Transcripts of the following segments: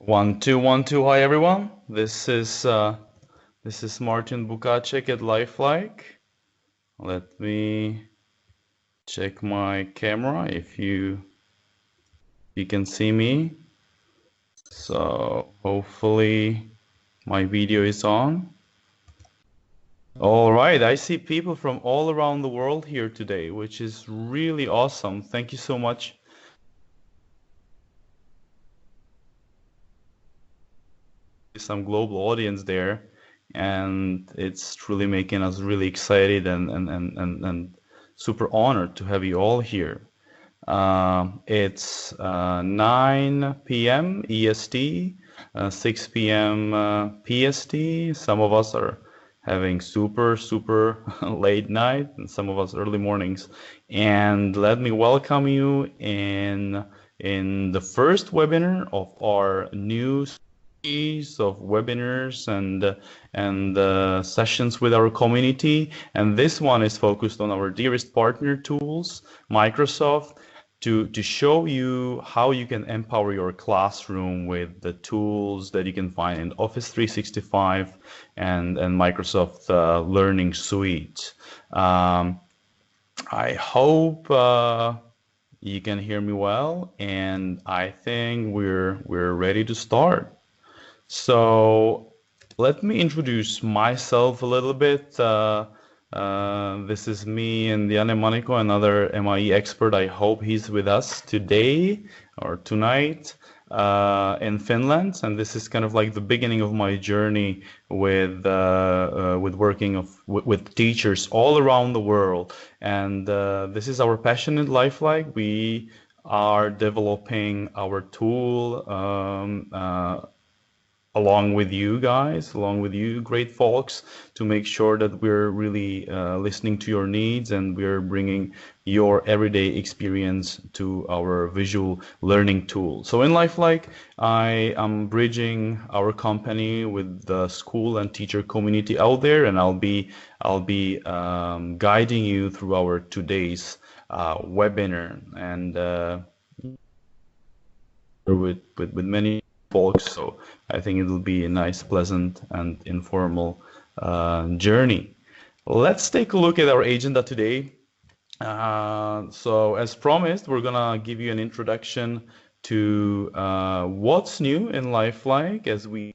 One, two, 1, 2. Hi, everyone. This is Martin Bukacek at Lifeliqe. Let me check my camera if you can see me. So hopefully my video is on. All right, I see people from all around the world here today, which is really awesome. Thank you so much. Some global audience there, and it's truly making us really excited and super honored to have you all here. It's 9 p.m. EST, 6 p.m. PST. Some of us are having super late night, and some of us early mornings. And let me welcome you in the first webinar of our new of webinars and sessions with our community, and this one is focused on our dearest partner tools, Microsoft, to show you how you can empower your classroom with the tools that you can find in Office 365 and Microsoft Learning Suite. I hope you can hear me well, and I think we're ready to start. So let me introduce myself a little bit. This is me and Janne Maniko, another MIE expert. I hope he's with us today or tonight in Finland. And this is kind of like the beginning of my journey with working with teachers all around the world. And this is our passion in Lifeliqe. We are developing our tool along with you guys, along with you great folks, to make sure that we're really listening to your needs and we're bringing your everyday experience to our visual learning tool. So in Lifeliqe, I am bridging our company with the school and teacher community out there, and I'll be guiding you through our today's webinar, and with many folks. So I think it'll be a nice, pleasant, and informal journey. Let's take a look at our agenda today. So as promised, we're gonna give you an introduction to what's new in Lifeliqe as we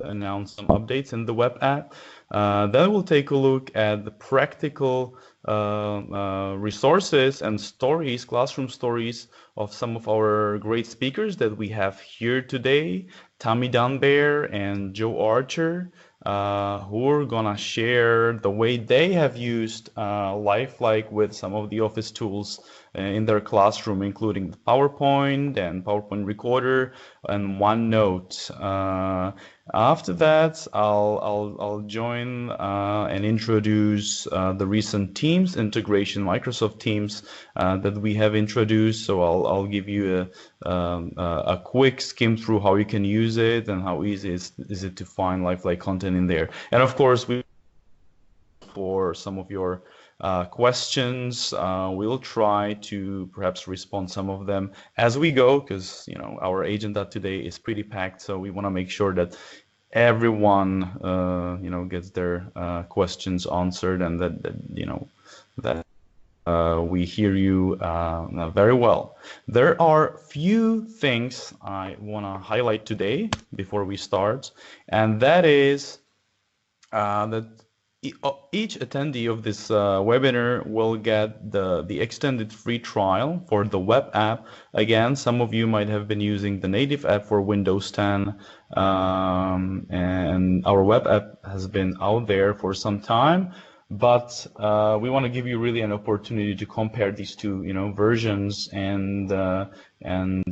announce some updates in the web app. Then we'll take a look at the practical resources and stories, classroom stories of some of our great speakers that we have here today, Tammy Dunbar and Joe Archer, who are gonna share the way they have used Lifeliqe with some of the Office tools in their classroom, including the PowerPoint and PowerPoint Recorder and OneNote. After that, I'll join and introduce the recent Teams integration, Microsoft Teams, that we have introduced. So I'll give you a quick skim through how you can use it and how easy is it to find Lifeliqe content in there. And of course, for some of your questions, we'll try to perhaps respond some of them as we go, because our agenda today is pretty packed, so we want to make sure that everyone gets their questions answered, and that we hear you very well. There are few things I want to highlight today before we start, and that is that each attendee of this webinar will get the extended free trial for the web app. Again, some of you might have been using the native app for Windows 10, and our web app has been out there for some time, but we want to give you really an opportunity to compare these two versions and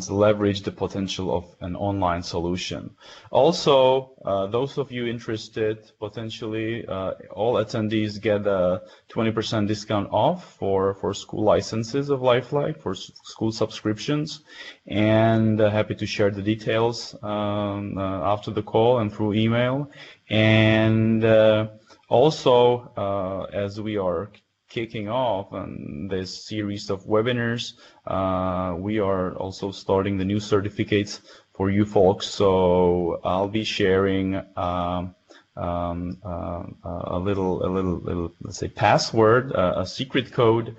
leverage the potential of an online solution. Also, those of you interested, potentially all attendees get a 20% discount off for school licenses of Lifeliqe, for school subscriptions, and happy to share the details after the call and through email. And also, as we are kicking off on this series of webinars. We are also starting the new certificates for you folks. So I'll be sharing a little, let's say, password, a secret code,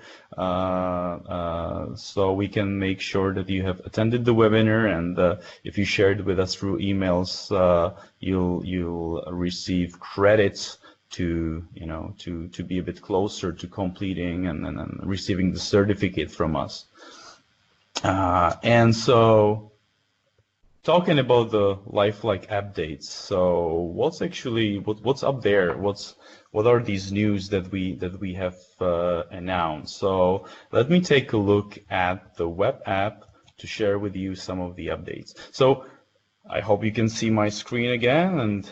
so we can make sure that you have attended the webinar, and if you shared with us through emails, you'll receive credits to to be a bit closer to completing and receiving the certificate from us. And so, talking about the Lifeliqe updates, so what's actually what's up there? What are these news that we have announced? So let me take a look at the web app to share with you some of the updates. So I hope you can see my screen again, and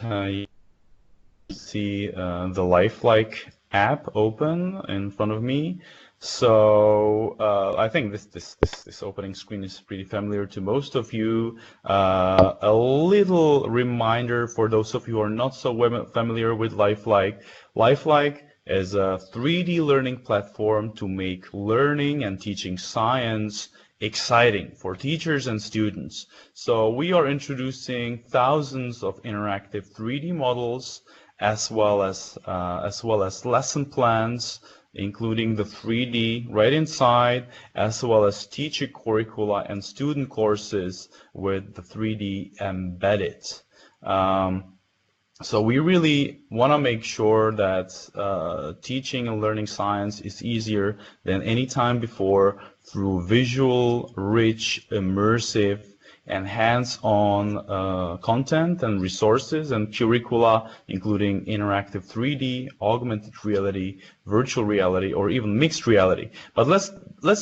you see the Lifeliqe app open in front of me. So I think this opening screen is pretty familiar to most of you. A little reminder for those of you who are not so familiar with Lifeliqe. Lifeliqe is a 3D learning platform to make learning and teaching science exciting for teachers and students. So we are introducing thousands of interactive 3D models, as well as lesson plans, including the 3D right inside, as well as teacher curricula and student courses with the 3D embedded. So we really want to make sure that teaching and learning science is easier than any time before through visual, rich, immersive, and hands-on content and resources and curricula, including interactive 3D, augmented reality, virtual reality, or even mixed reality. But let's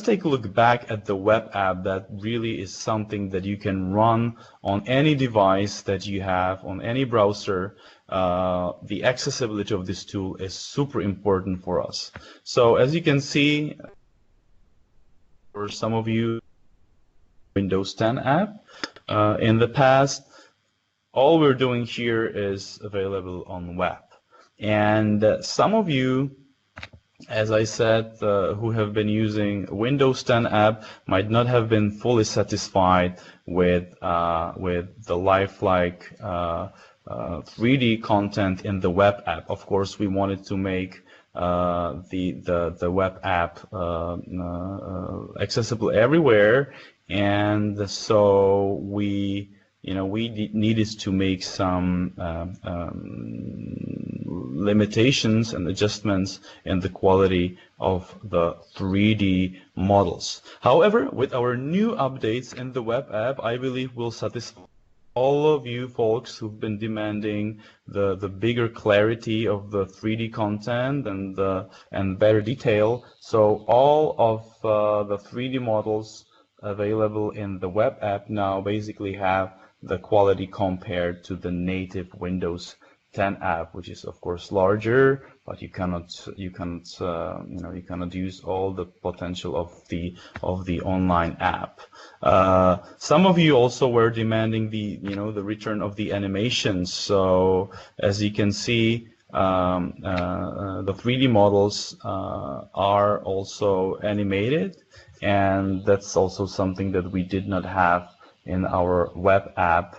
take a look back at the web app. That really is something that you can run on any device that you have, on any browser. The accessibility of this tool is super important for us. So as you can see, for some of you, Windows 10 app. In the past, all we're doing here is available on web. And some of you, as I said, who have been using Windows 10 app might not have been fully satisfied with the Lifeliqe 3D content in the web app. Of course, we wanted to make the web app accessible everywhere, and so we needed to make some limitations and adjustments in the quality of the 3D models. However, with our new updates in the web app, I believe we'll satisfy all of you folks who've been demanding the bigger clarity of the 3D content and better detail. So all of the 3D models available in the web app now basically have the quality compared to the native Windows 10 app, which is of course larger, but you cannot use all the potential of the online app. Some of you also were demanding the return of the animations. So as you can see, the 3D models are also animated, and that's also something that we did not have in our web app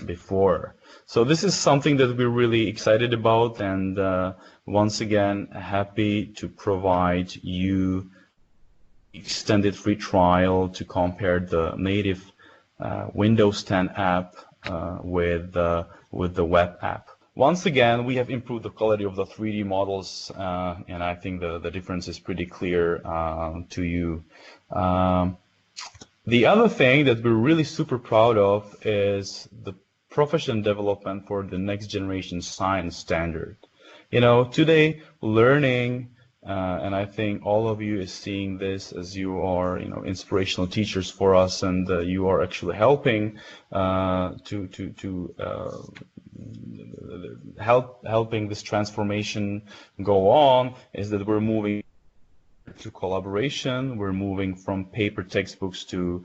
before. So this is something that we're really excited about, and once again, happy to provide you extended free trial to compare the native Windows 10 app with the web app. Once again, we have improved the quality of the 3D models, and I think the difference is pretty clear to you. The other thing that we're really super proud of is the profession development for the next generation science standard. Today learning, and I think all of you is seeing this as you are, inspirational teachers for us, and you are actually helping helping this transformation go on, is that we're moving to collaboration. We're moving from paper textbooks to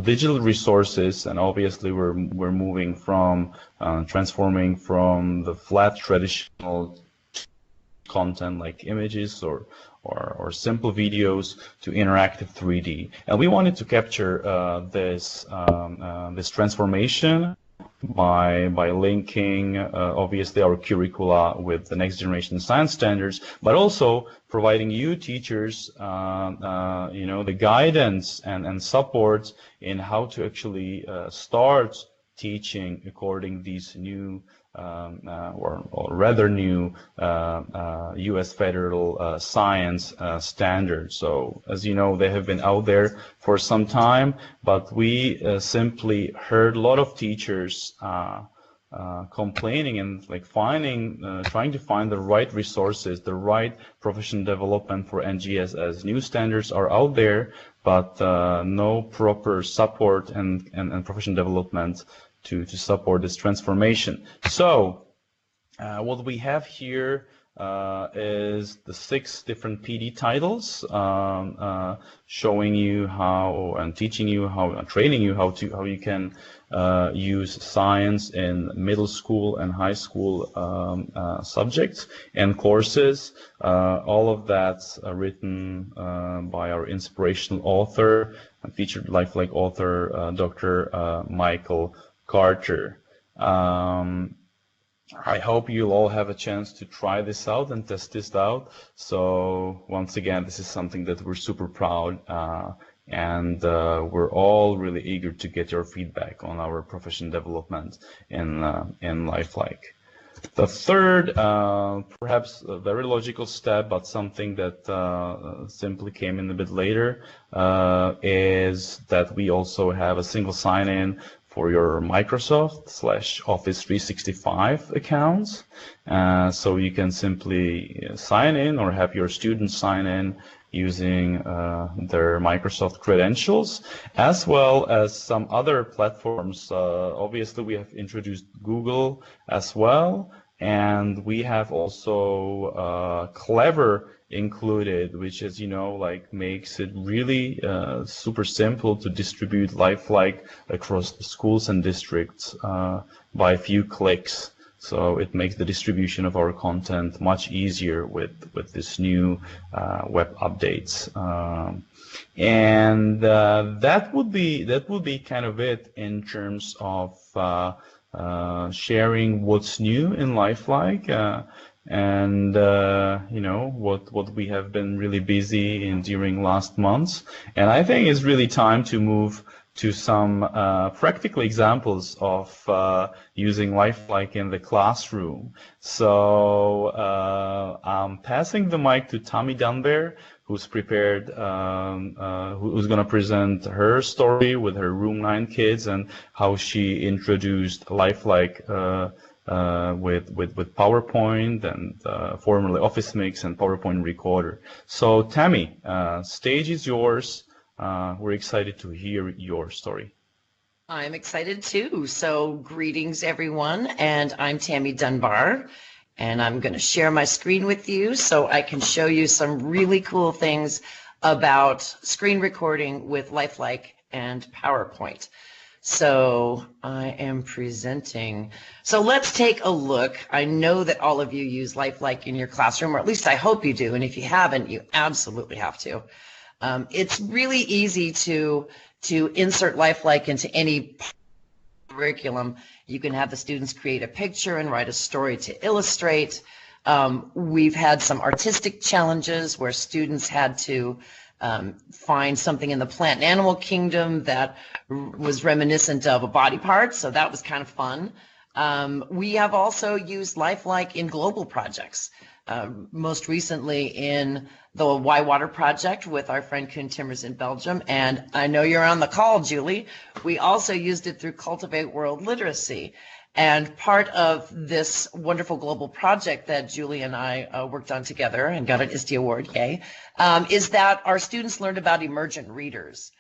digital resources, and obviously we're moving from transforming from the flat traditional content like images or simple videos to interactive 3D. And we wanted to capture this transformation by linking obviously our curricula with the next generation science standards, but also providing you teachers the guidance and support in how to actually start teaching according these new or rather new U.S. federal science standards. So as you know, they have been out there for some time, but we simply heard a lot of teachers complaining and trying to find the right resources, the right professional development for NGS, as new standards are out there, but no proper support and professional development to support this transformation. So what we have here is the 6 different PD titles showing you how and teaching you how, training you how you can use science in middle school and high school subjects and courses. All of that's written by our inspirational author, featured Lifeliqe author, Dr. Michael Carter. I hope you'll all have a chance to try this out and test this out. So once again, this is something that we're super proud and we're all really eager to get your feedback on our professional development in Lifeliqe. The third, perhaps a very logical step, but something that simply came in a bit later, is that we also have a single sign-in for your Microsoft/Office 365 accounts. So you can simply sign in or have your students sign in using their Microsoft credentials, as well as some other platforms. Obviously, we have introduced Google as well, and we have also Clever included, which, as you know, makes it really super simple to distribute Lifeliqe across the schools and districts by a few clicks. So it makes the distribution of our content much easier with this new web updates. And that would be kind of it in terms of sharing what's new in Lifeliqe. And what we have been really busy in during last months. And I think it's really time to move to some practical examples of using Lifeliqe in the classroom. So I'm passing the mic to Tammy Dunbar, who's prepared, who's going to present her story with her Room 9 kids and how she introduced Lifeliqe with PowerPoint and formerly Office Mix and PowerPoint Recorder. So Tammy, stage is yours. We're excited to hear your story. I'm excited too. So greetings everyone, and I'm Tammy Dunbar, and I'm going to share my screen with you so I can show you some really cool things about screen recording with Lifeliqe and PowerPoint. So I am presenting. So let's take a look. I know that all of you use Lifeliqe in your classroom, or at least I hope you do. And if you haven't, you absolutely have to. It's really easy to insert Lifeliqe into any curriculum. You can have the students create a picture and write a story to illustrate. We've had some artistic challenges where students had to find something in the plant and animal kingdom that was reminiscent of a body part, so that was kind of fun. We have also used Lifeliqe in global projects, most recently in the Why Water project with our friend Koen Timmers in Belgium, and I know you're on the call, Julie. We also used it through Cultivate World Literacy. And part of this wonderful global project that Julie and I worked on together and got an ISTE award, yay, is that our students learned about emergent readers.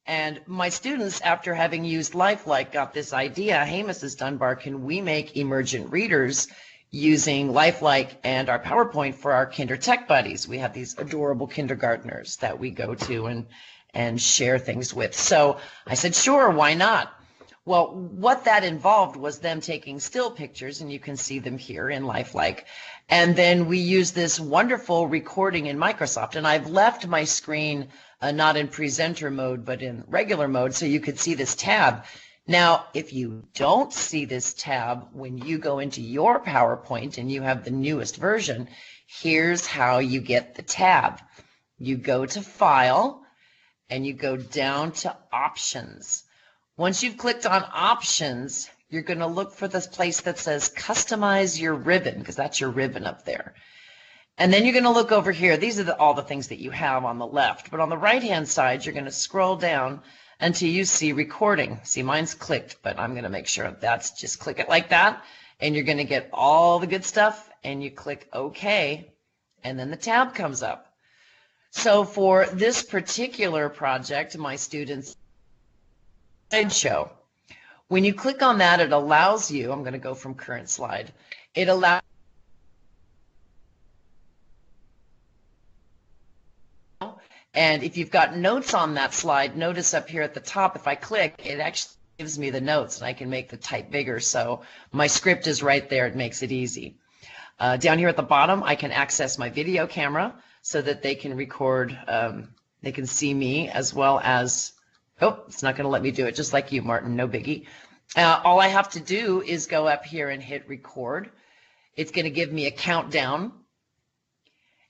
And my students, after having used Lifeliqe, got this idea, hey, Mrs. Dunbar, can we make emergent readers using Lifeliqe and our PowerPoint for our Kinder Tech Buddies? We have these adorable kindergartners that we go to and share things with. So I said, sure, why not? Well, what that involved was them taking still pictures, and you can see them here in Lifeliqe. And then we use this wonderful recording in Microsoft. And I've left my screen not in presenter mode, but in regular mode, so you could see this tab. Now, if you don't see this tab when you go into your PowerPoint and you have the newest version, here's how you get the tab. You go to File, and you go down to Options. Once you've clicked on Options, you're going to look for this place that says Customize Your Ribbon, because that's your ribbon up there. And then you're going to look over here. These are all the things that you have on the left. But on the right-hand side, you're going to scroll down until you see Recording. See, mine's clicked, but I'm going to make sure that's just click it like that. And you're going to get all the good stuff, and you click OK, and then the tab comes up. So for this particular project, my students slideshow. When you click on that, it allows you, I'm going to go from current slide, it allows, and if you've got notes on that slide, notice up here at the top, if I click, it actually gives me the notes, and I can make the type bigger, so my script is right there. It makes it easy. Down here at the bottom, I can access my video camera so that they can record, they can see me as well as, oh, it's not going to let me do it, just like you, Martin, no biggie. All I have to do is go up here and hit record. It's going to give me a countdown.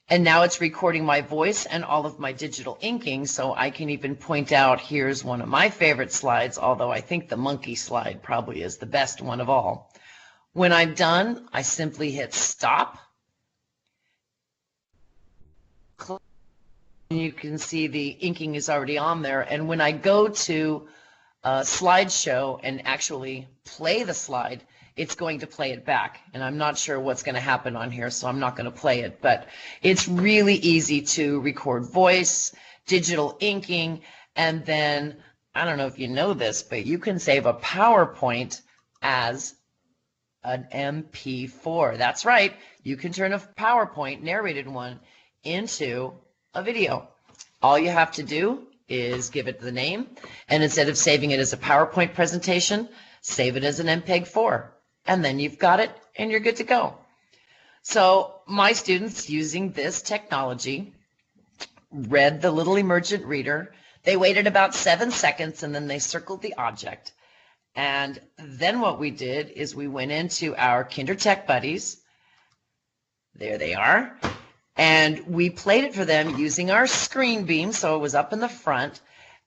And now it's recording my voice and all of my digital inking, so I can even point out, here's one of my favorite slides, although I think the monkey slide probably is the best one of all. When I'm done, I simply hit stop. You can see the inking is already on there, and when I go to slideshow and actually play the slide, it's going to play it back, and I'm not sure what's going to happen on here, so I'm not going to play it, but it's really easy to record voice, digital inking, and then, I don't know if you know this, but you can save a PowerPoint as an MP4. That's right, you can turn a PowerPoint, narrated one, into a video. All you have to do is give it the name, and instead of saving it as a PowerPoint presentation, save it as an MPEG-4, and then you've got it and you're good to go. So my students, using this technology, read the little emergent reader. They waited about 7 seconds, and then they circled the object. And then what we did is we went into our Kinder Tech buddies. There they are. And we played it for them using our screen beam, so it was up in the front,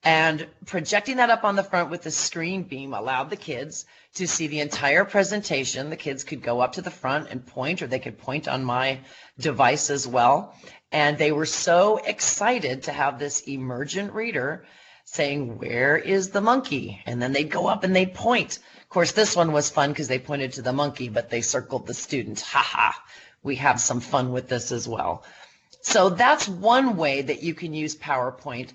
and projecting that up on the front with the screen beam allowed the kids to see the entire presentation. The kids could go up to the front and point, or they could point on my device as well, and they were so excited to have this emergent reader saying, "Where is the monkey?" And then they'd go up and they'd point. Of course, this one was fun because they pointed to the monkey, but they circled the student. Ha ha! We have some fun with this as well. So that's one way that you can use PowerPoint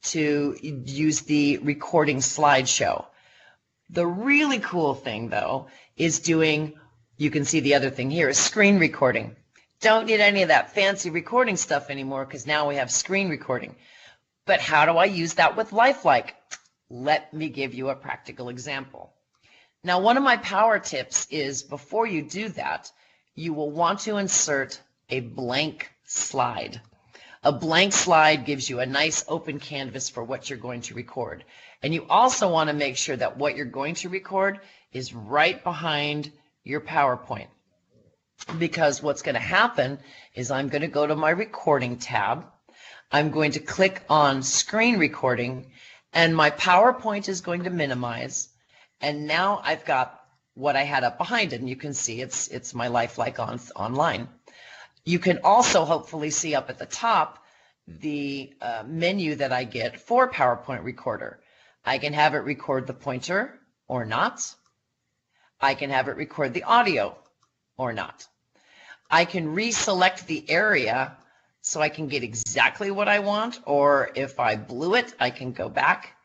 to use the recording slideshow. The really cool thing, though, is doing, you can see the other thing here, is screen recording. Don't need any of that fancy recording stuff anymore because now we have screen recording. But how do I use that with Lifeliqe? Let me give you a practical example. Now, one of my power tips is before you do that, you will want to insert a blank slide. A blank slide gives you a nice open canvas for what you're going to record. And you also want to make sure that what you're going to record is right behind your PowerPoint. Because what's going to happen is I'm going to go to my recording tab. I'm going to click on screen recording, and my PowerPoint is going to minimize. And now I've got what I had up behind it, and you can see it's my Lifeliqe online. You can also hopefully see up at the top the menu that I get for PowerPoint Recorder. I can have it record the pointer or not. I can have it record the audio or not. I can reselect the area so I can get exactly what I want, or if I blew it, I can go back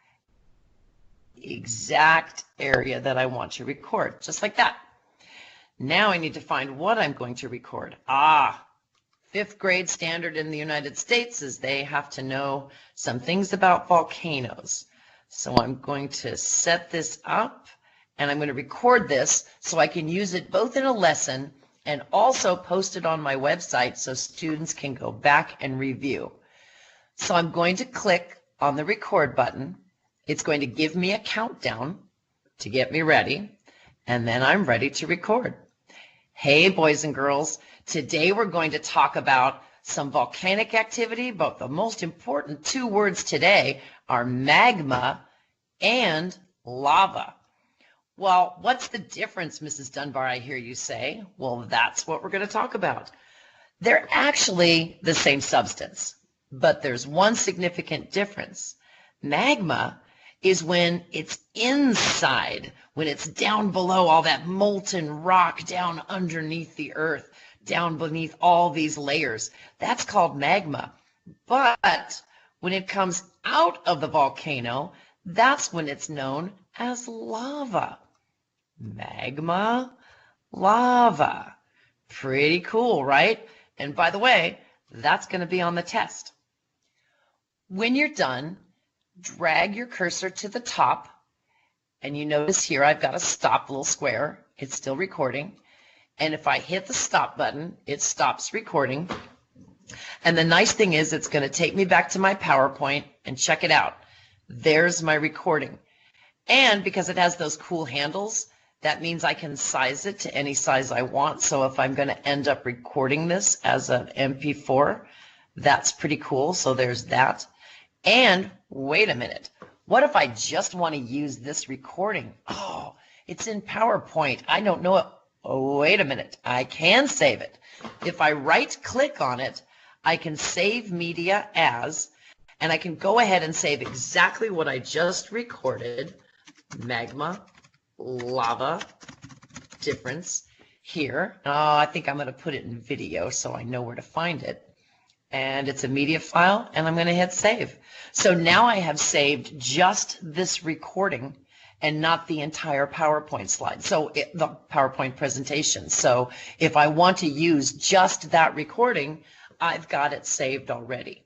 exact area that I want to record, just like that. Now I need to find what I'm going to record. 5th grade standard in the United States is they have to know some things about volcanoes. So I'm going to set this up and I'm going to record this so I can use it both in a lesson and also post it on my website so students can go back and review. So I'm going to click on the record button. It's going to give me a countdown to get me ready, and then I'm ready to record. Hey boys and girls, today we're going to talk about some volcanic activity, but the most important two words today are magma and lava. Well, what's the difference, Mrs. Dunbar, I hear you say? Well, that's what we're going to talk about. They're actually the same substance, but there's one significant difference. Magma is when it's inside, when it's down below all that molten rock down underneath the earth, down beneath all these layers. That's called magma. But when it comes out of the volcano, that's when it's known as lava. Magma, lava. Pretty cool, right? And by the way, that's going to be on the test. When you're done, drag your cursor to the top, and you notice here I've got a stop little square. It's still recording. And if I hit the stop button, it stops recording. And the nice thing is it's going to take me back to my PowerPoint, and check it out. There's my recording. And because it has those cool handles, that means I can size it to any size I want. So if I'm going to end up recording this as an MP4, that's pretty cool. So there's that. And wait a minute. What if I just want to use this recording? Oh, it's in PowerPoint. I don't know it. Oh, wait a minute. I can save it. If I right-click on it, I can save media as, and I can go ahead and save exactly what I just recorded. Magma, lava, difference here. Oh, I think I'm going to put it in video so I know where to find it. And it's a media file, and I'm going to hit save. So now I have saved just this recording and not the entire PowerPoint slide, so the PowerPoint presentation. So if I want to use just that recording, I've got it saved already.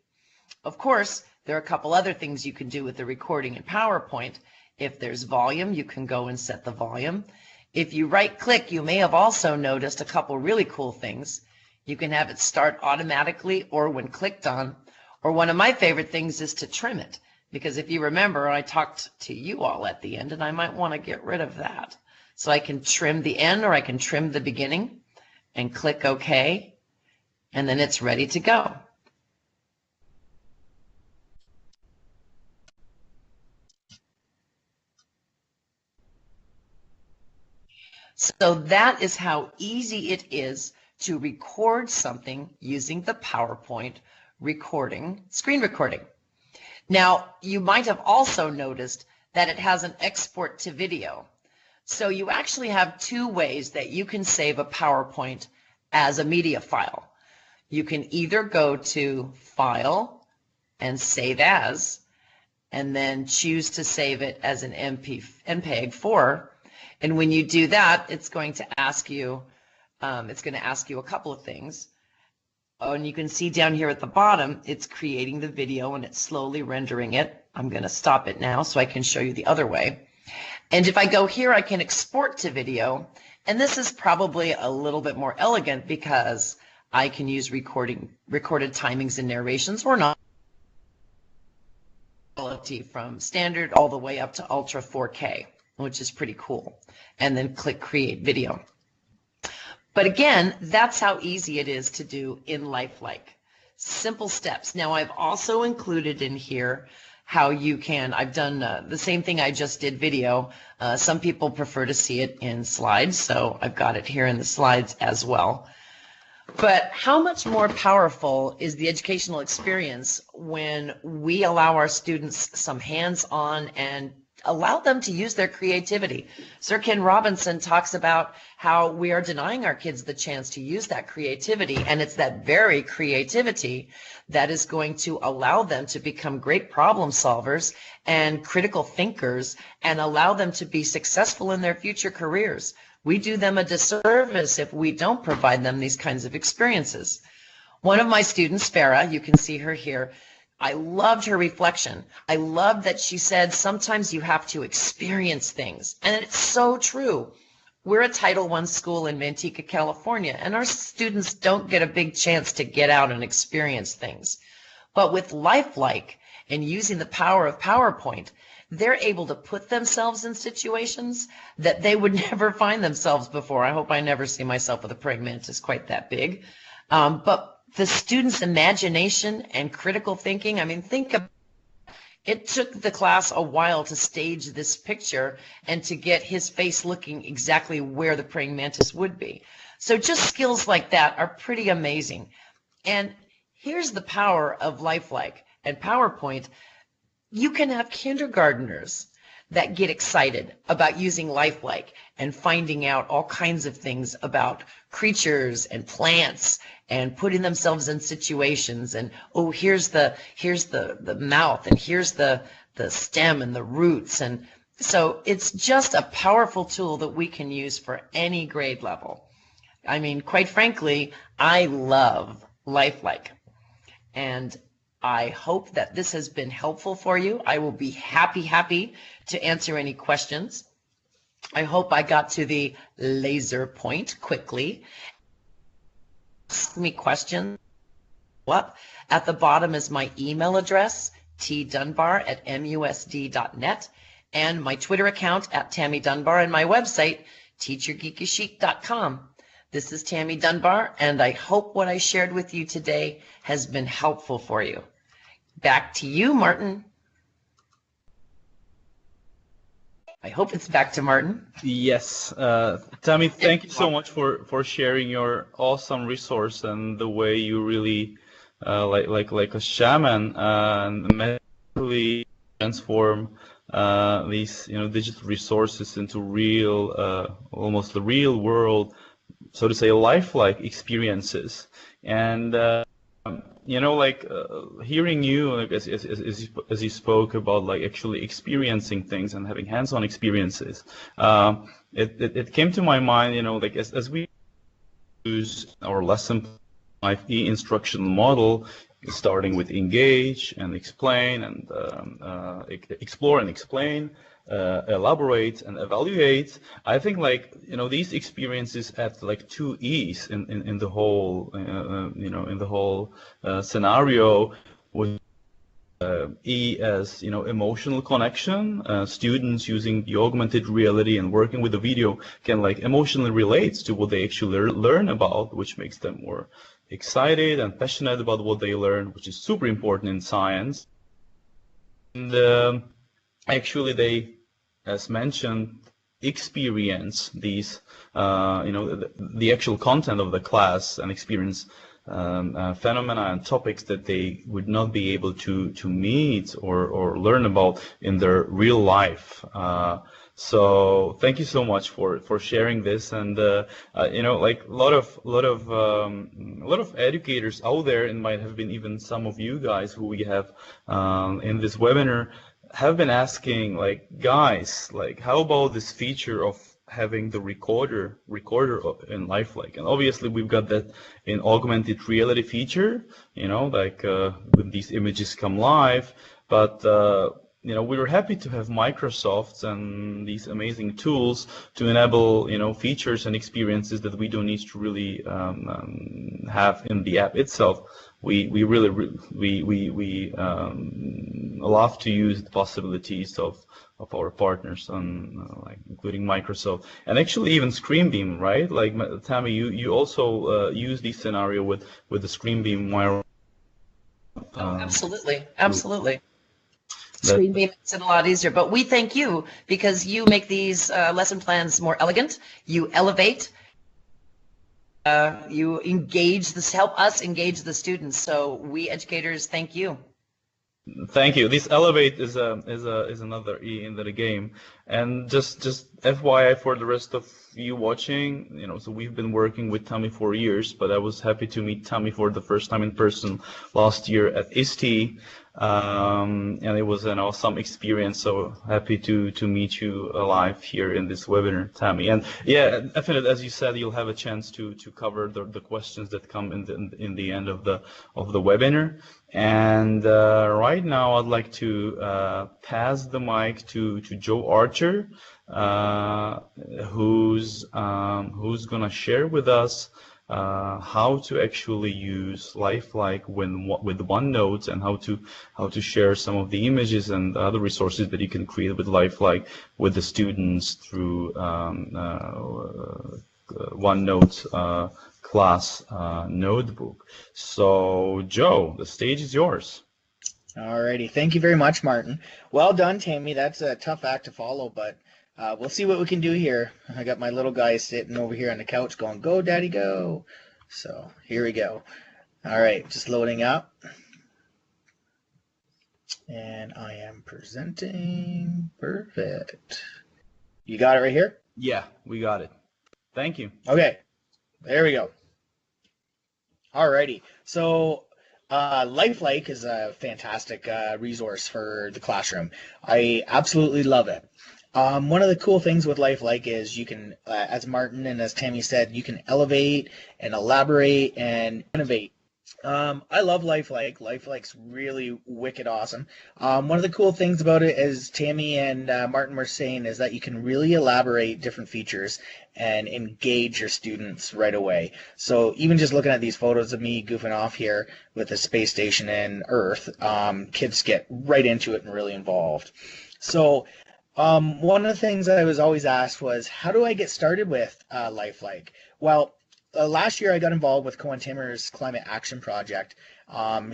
Of course, there are a couple other things you can do with the recording in PowerPoint. If there's volume, you can go and set the volume. If you right-click, you may have also noticed a couple really cool things. You can have it start automatically or when clicked on, or one of my favorite things is to trim it, because if you remember, I talked to you all at the end, and I might want to get rid of that. So I can trim the end, or I can trim the beginning, and click OK, and then it's ready to go. So that is how easy it is to record something using the PowerPoint recording, screen recording. Now, you might have also noticed that it has an export to video. So you actually have two ways that you can save a PowerPoint as a media file. You can either go to File and Save As, and then choose to save it as an MPEG-4. And when you do that, it's going to ask you a couple of things. Oh, and you can see down here at the bottom, it's creating the video and it's slowly rendering it. I'm going to stop it now so I can show you the other way. And if I go here, I can export to video. And this is probably a little bit more elegant because I can use recorded timings and narrations or not, from standard all the way up to Ultra 4K, which is pretty cool. And then click Create Video. But again, that's how easy it is to do in Lifeliqe. Simple steps. Now I've also included in here how you can, I've done the same thing I just did video. Some people prefer to see it in slides, so I've got it here in the slides as well. But how much more powerful is the educational experience when we allow our students some hands-on and allow them to use their creativity? Sir Ken Robinson talks about how we are denying our kids the chance to use that creativity, and it's that very creativity that is going to allow them to become great problem solvers and critical thinkers and allow them to be successful in their future careers. We do them a disservice if we don't provide them these kinds of experiences. One of my students, Farah, you can see her here, I loved her reflection. I loved that she said sometimes you have to experience things. And it's so true. We're a Title I school in Manteca, California, and our students don't get a big chance to get out and experience things. But with Lifeliqe and using the power of PowerPoint, they're able to put themselves in situations that they would never find themselves before. I hope I never see myself with a praying mantis quite that big. But the students' imagination and critical thinking, I mean, think about it. Took the class a while to stage this picture and to get his face looking exactly where the praying mantis would be. So just skills like that are pretty amazing. And here's the power of Lifeliqe and PowerPoint. You can have kindergartners that get excited about using Lifeliqe and finding out all kinds of things about creatures and plants and putting themselves in situations, and oh, here's the mouth, and here's the stem and the roots. And so it's just a powerful tool that we can use for any grade level. I mean, quite frankly, I love Lifeliqe, and I hope that this has been helpful for you. I will be happy to answer any questions. I hope I got to the laser point quickly. Ask me questions. Up at the bottom is my email address, tdunbar@musd.net, and my Twitter account @Tammy Dunbar, and my website, teachergeekychic.com. This is Tammy Dunbar, and I hope what I shared with you today has been helpful for you. Back to you, Martin. I hope it's back to Martin. Yes, Tammy, thank you so much for sharing your awesome resource and the way you really, like a shaman, mentally transform these digital resources into real, almost the real world, so to say, lifelike experiences. And hearing you, like as you spoke about, like actually experiencing things and having hands-on experiences, it came to my mind, like as we use our lesson Lifeliqe instructional model, starting with engage and explain and explore and explain, elaborate and evaluate. I think these experiences add like 2 E's in the whole in the whole scenario, with E as emotional connection. Students using the augmented reality and working with the video can like emotionally relate to what they actually learn about, which makes them more excited and passionate about what they learn, which is super important in science. And actually they, as mentioned, experience these the actual content of the class and experience phenomena and topics that they would not be able to meet or learn about in their real life. So thank you so much for sharing this. And like a lot of educators out there, and might have been even some of you guys who we have in this webinar, have been asking, like, guys, like, how about this feature of having the recorder in Lifeliqe? And obviously we've got that in augmented reality feature, like when these images come live. But we were happy to have Microsoft and these amazing tools to enable features and experiences that we don't need to really have in the app itself. We really love to use the possibilities of our partners, like including Microsoft and actually even ScreenBeam, right? Like Tammy, you also use this scenario with the ScreenBeam wire. Absolutely. ScreenBeam makes it a lot easier, but we thank you because you make these lesson plans more elegant. You elevate. You help us engage the students. So we educators thank you. Thank you. This elevate is another E in the game. And just FYI for the rest of you watching, so we've been working with Tammy for years, but I was happy to meet Tammy for the first time in person last year at ISTE. And it was an awesome experience. So happy to meet you live here in this webinar, Tammy. And yeah, definitely, as you said, you'll have a chance to cover the questions that come in the end of the webinar. And right now, I'd like to pass the mic to Joe Archer, who's gonna share with us how to actually use Lifeliqe with OneNote, and how to share some of the images and other resources that you can create with Lifeliqe with the students through OneNote class notebook. So, Joe, the stage is yours. Alrighty, thank you very much, Martin. Well done, Tammy. That's a tough act to follow, but we'll see what we can do here. I got my little guy sitting over here on the couch going, "Go, Daddy, go." So here we go. All right, just loading up. And I am presenting. Perfect. You got it right here? Yeah, we got it. Thank you. Okay, there we go. Alrighty, so Lifeliqe is a fantastic resource for the classroom. I absolutely love it. One of the cool things with Lifeliqe is you can, as Martin and as Tammy said, you can elevate and elaborate and innovate. I love Lifeliqe. Lifeliqe's really wicked awesome. One of the cool things about it, as Tammy and Martin were saying, is that you can really elaborate different features and engage your students right away. So even just looking at these photos of me goofing off here with the space station and Earth, kids get right into it and really involved. So one of the things I was always asked was, how do I get started with Lifeliqe? Well, last year I got involved with Cohen Timmer's Climate Action Project,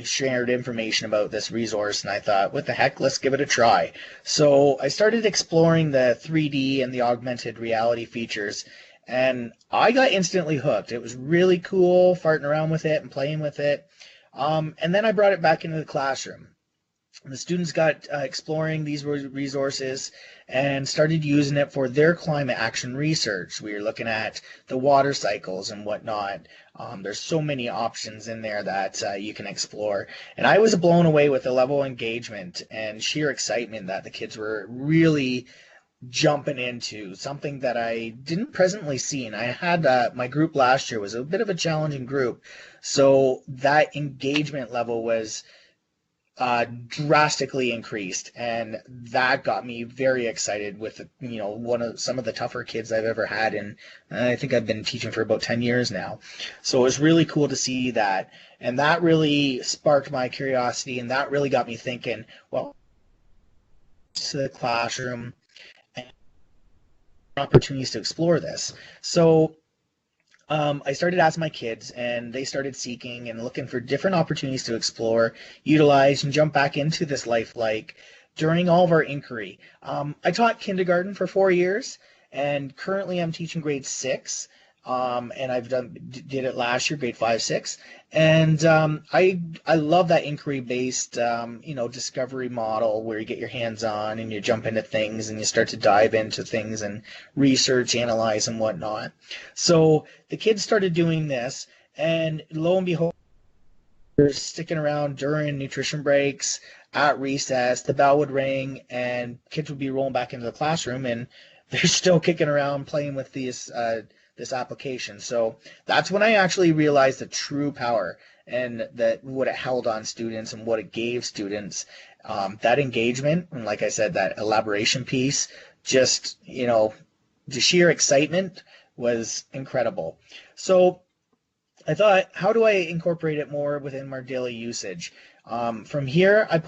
shared information about this resource, and I thought, what the heck, let's give it a try. So I started exploring the 3D and the augmented reality features, and I got instantly hooked. It was really cool farting around with it and playing with it. And then I brought it back into the classroom. The students got exploring these resources and started using it for their climate action research. We were looking at the water cycles and whatnot. There's so many options in there that you can explore. And I was blown away with the level of engagement and sheer excitement that the kids were really jumping into, something that I didn't presently see. And I had my group last year was a bit of a challenging group. So that engagement level was drastically increased, and that got me very excited with some of the tougher kids I've ever had, and I think I've been teaching for about 10 years now. So it was really cool to see that, and that really sparked my curiosity, and that really got me thinking, well, to the classroom and opportunities to explore this. So I started asking my kids, and they started seeking and looking for different opportunities to explore, utilize, and jump back into this Lifeliqe during all of our inquiry. I taught kindergarten for 4 years, and currently I'm teaching grade 6. And I've did it last year, grade 5, 6, and I love that inquiry-based discovery model where you get your hands on and you jump into things and you start to dive into things and research, analyze, and whatnot. So the kids started doing this, and lo and behold, they're sticking around during nutrition breaks, at recess. The bell would ring, and kids would be rolling back into the classroom, and they're still kicking around playing with these. This application. So that's when I actually realized the true power and that what it held on students and what it gave students. That engagement, and like I said, that elaboration piece, just the sheer excitement was incredible. So I thought, how do I incorporate it more within our daily usage? From here, I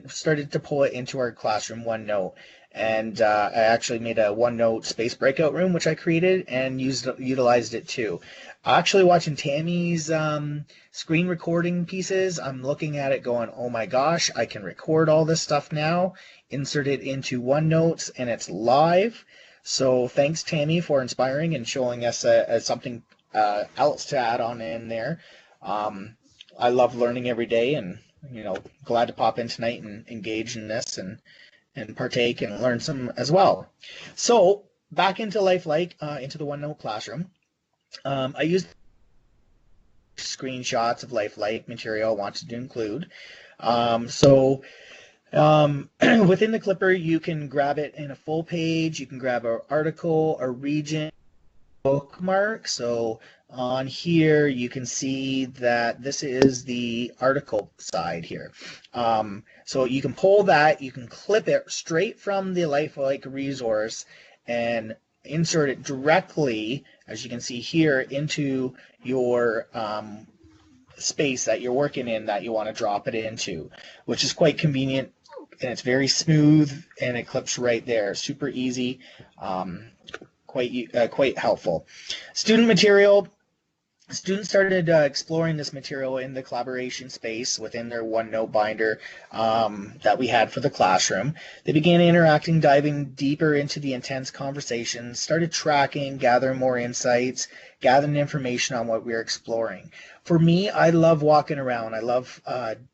started to pull it into our classroom OneNote. And I actually made a OneNote space breakout room, which I created and utilized it too. Actually watching Tammy's screen recording pieces, I'm looking at it going, oh my gosh, I can record all this stuff now, insert it into OneNote, and it's live. So thanks, Tammy, for inspiring and showing us something else to add on in there. I love learning every day, and glad to pop in tonight and engage in this and partake and learn some as well. So back into Lifeliqe, into the OneNote classroom. I used screenshots of Lifeliqe material I wanted to include. Within the Clipper, you can grab it in a full page. You can grab an article, a region, bookmark. So on here, you can see that this is the article side here. So you can pull that, you can clip it straight from the Lifeliqe resource and insert it directly, as you can see here, into your space that you're working in that you want to drop it into, which is quite convenient, and it's very smooth, and it clips right there. Super easy, quite helpful. Student material. Students started exploring this material in the collaboration space within their OneNote binder that we had for the classroom. They began interacting, diving deeper into the intense conversations, started tracking, gathering more insights, gathering information on what we were exploring. For me, I love walking around. I love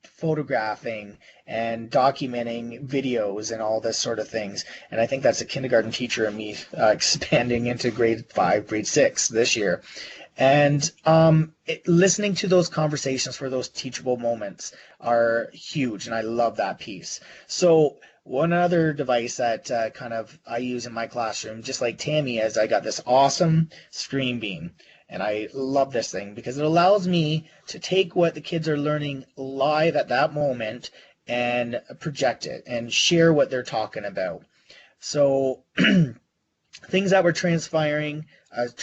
photographing and documenting videos and all this sort of things. And I think that's a kindergarten teacher in me expanding into grade 5, grade 6 this year. And listening to those conversations for those teachable moments are huge, and I love that piece. So one other device that I use in my classroom, just like Tammy, is I got this awesome screen beam. And I love this thing because it allows me to take what the kids are learning live at that moment and project it and share what they're talking about. So things that were transpiring at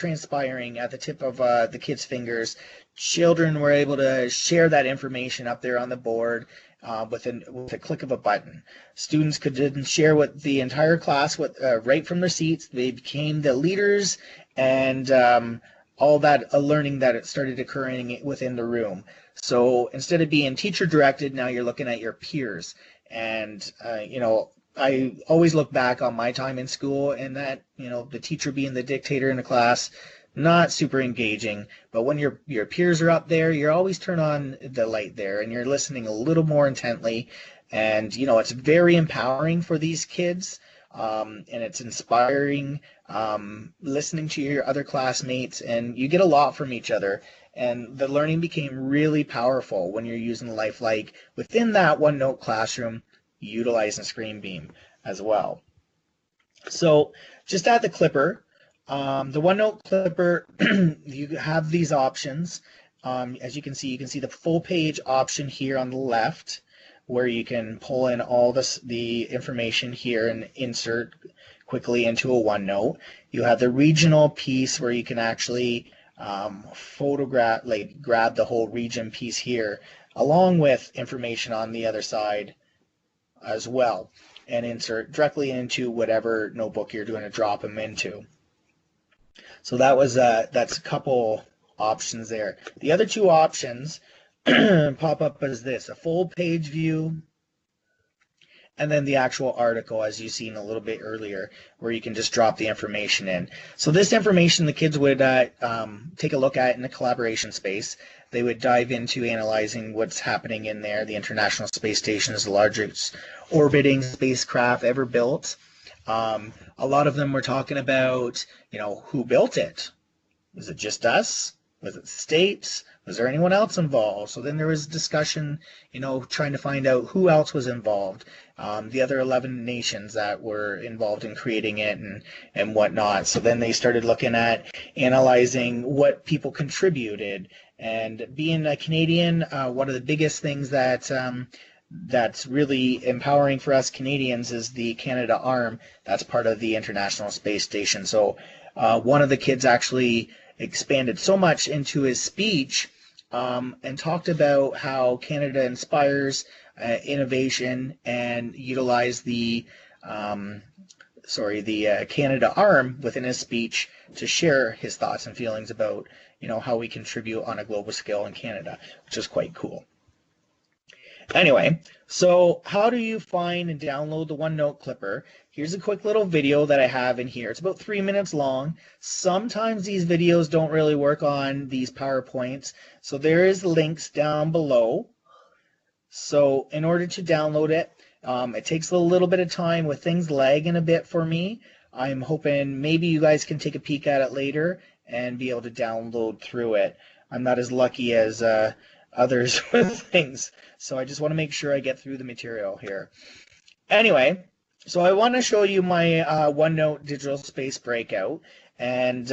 the tip of the kids' fingers. Children were able to share that information up there on the board with a click of a button. Students could then share with the entire class right from their seats. They became the leaders, and all that learning that it started occurring within the room. So instead of being teacher directed, now you're looking at your peers. And I always look back on my time in school, and that, the teacher being the dictator in the class, not super engaging. But when your peers are up there, you always turn on the light there, and you're listening a little more intently. And, it's very empowering for these kids, and it's inspiring, listening to your other classmates, and you get a lot from each other. And the learning became really powerful when you're using Lifeliqe within that OneNote classroom, utilizing Screen Beam as well. So just add the Clipper. The OneNote Clipper, you have these options. As you can see the full page option here on the left, where you can pull in all the information here and insert quickly into a OneNote. You have the regional piece where you can actually photograph, grab the whole region piece here, along with information on the other side as well, and insert directly into whatever notebook you're going to drop them into. So that's a couple options there. The other two options pop up as this: a full page view, and then the actual article, as you've seen a little bit earlier, where you can just drop the information in. So this information the kids would take a look at in the collaboration space. They would dive into analyzing what's happening in there. The International Space Station is the largest orbiting spacecraft ever built. A lot of them were talking about, who built it? Was it just us? Was it the states? Was there anyone else involved? So then there was discussion, trying to find out who else was involved. The other 11 nations that were involved in creating it and whatnot. So then they started looking at analyzing what people contributed. And being a Canadian, one of the biggest things that's really empowering for us Canadians is the Canada Arm. That's part of the International Space Station. So one of the kids actually expanded so much into his speech and talked about how Canada inspires innovation and utilize the Canada Arm within his speech to share his thoughts and feelings about how we contribute on a global scale in Canada, which is quite cool. Anyway, so how do you find and download the OneNote Clipper? Here's a quick little video that I have in here. It's about 3 minutes long. Sometimes these videos don't really work on these PowerPoints, so there is links down below. So in order to download it, it takes a little bit of time with things lagging a bit for me. I'm hoping maybe you guys can take a peek at it later and be able to download through it. I'm not as lucky as others with things. So I just want to make sure I get through the material here. Anyway, so I want to show you my OneNote digital space breakout. And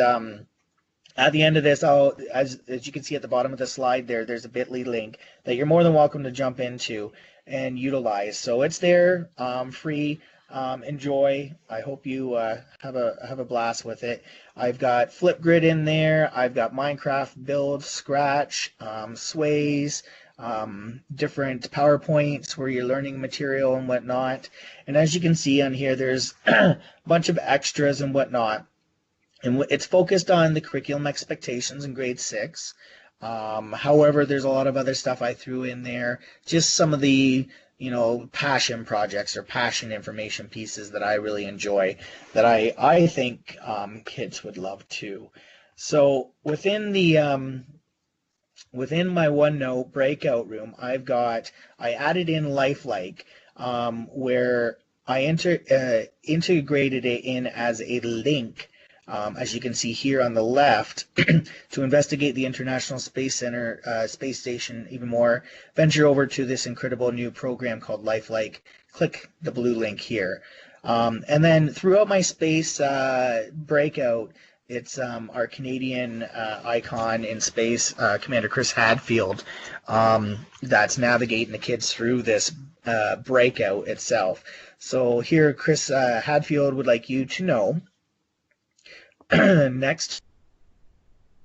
at the end of this, as you can see at the bottom of the slide there's a bit.ly link that you're more than welcome to jump into and utilize. So it's there, free. Enjoy. I hope you have a blast with it. I've got Flipgrid in there. I've got Minecraft build, Scratch, Sways, different PowerPoints where you're learning material and whatnot. And as you can see on here, there's a bunch of extras and whatnot. And it's focused on the curriculum expectations in grade 6. However, there's a lot of other stuff I threw in there. Just some of the passion projects or passion information pieces that I really enjoy that I think kids would love too. So within my OneNote breakout room, I added in Lifeliqe, where I integrated it in as a link, as you can see here on the left, to investigate the International Space Center, Space Station even more. Venture over to this incredible new program called Lifeliqe. Click the blue link here. And then throughout my space breakout, it's our Canadian icon in space, Commander Chris Hadfield, that's navigating the kids through this breakout itself. So here, Chris Hadfield would like you to know, next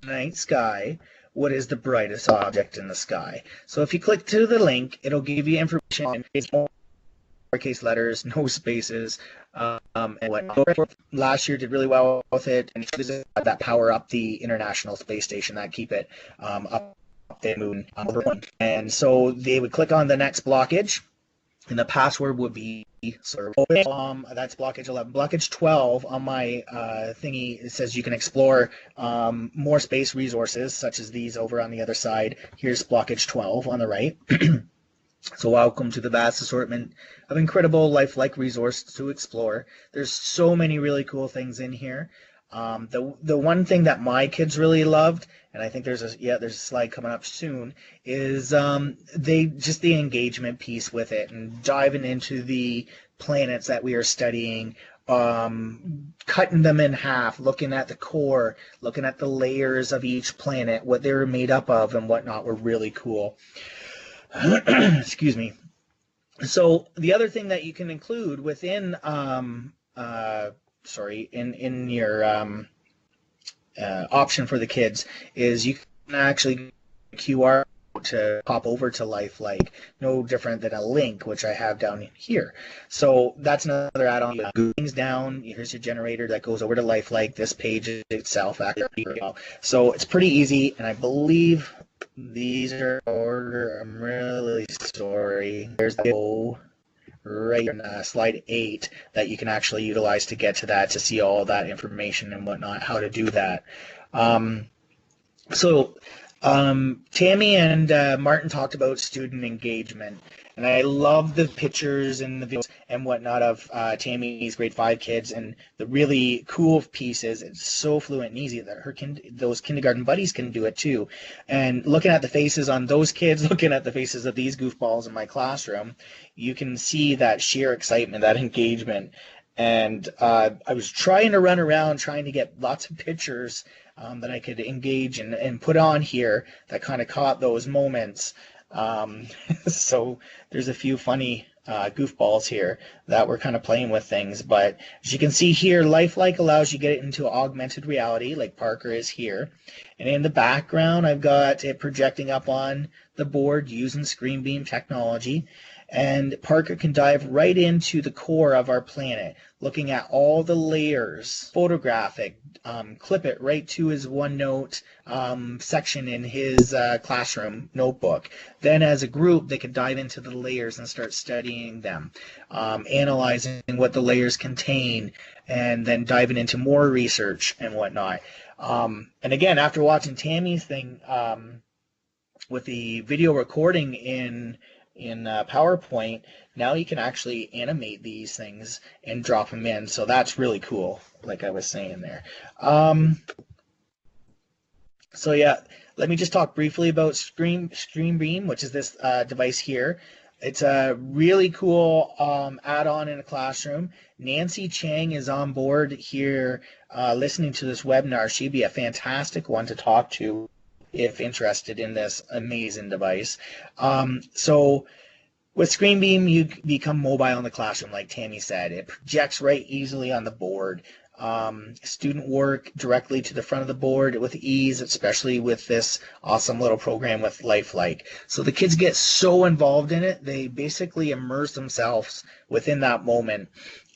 night sky, what is the brightest object in the sky? So if you click to the link, it'll give you information in lowercase letters, no spaces, and whatnot. Last year did really well with it, and that power up the International Space Station, that keep it up the moon. And so they would click on the next blockage, and the password would be that's blockage 11. Blockage 12 on my thingy, it says you can explore more space resources such as these over on the other side. Here's blockage 12 on the right. So welcome to the vast assortment of incredible lifelike resources to explore. There's so many really cool things in here. The one thing that my kids really loved, and I think there's a slide coming up soon, is the engagement piece with it and diving into the planets that we are studying, cutting them in half, looking at the core, looking at the layers of each planet, what they're made up of and whatnot, were really cool. Excuse me. So the other thing that you can include within in your option for the kids is you can actually QR to pop over to Lifeliqe, no different than a link, which I have down here. So that's another add-on. You go things down, here's your generator that goes over to Lifeliqe, this page itself. So it's pretty easy, and I believe these are order. I'm really sorry. There's the right in slide 8 that you can actually utilize to get to that, to see all that information and whatnot, how to do that. Tammy and Martin talked about student engagement, and I love the pictures and the videos and whatnot of Tammy's grade 5 kids, and the really cool piece is it's so fluent and easy that those kindergarten buddies can do it too. And looking at the faces on those kids, looking at the faces of these goofballs in my classroom, you can see that sheer excitement, that engagement. And I was trying to run around trying to get lots of pictures that I could engage and put on here that kind of caught those moments. So there's a few funny goofballs here that were kind of playing with things. But as you can see here, Lifeliqe allows you to get into augmented reality like Parker is here. And in the background, I've got it projecting up on the board using screen beam technology. And Parker can dive right into the core of our planet, looking at all the layers, photographic, clip it right to his OneNote section in his classroom notebook. Then as a group, they can dive into the layers and start studying them, analyzing what the layers contain, and then diving into more research and whatnot. And again, after watching Tammy's thing with the video recording in PowerPoint, now you can actually animate these things and drop them in. So that's really cool, like I was saying there. So yeah, let me just talk briefly about ScreenBeam, which is this device here. It's a really cool add-on in a classroom. Nancy Chang is on board here listening to this webinar. She'd be a fantastic one to talk to if interested in this amazing device. So with ScreenBeam, you become mobile in the classroom, like Tammy said. It projects right easily on the board. Student work directly to the front of the board with ease, especially with this awesome little program with Lifeliqe. So the kids get so involved in it, they basically immerse themselves within that moment.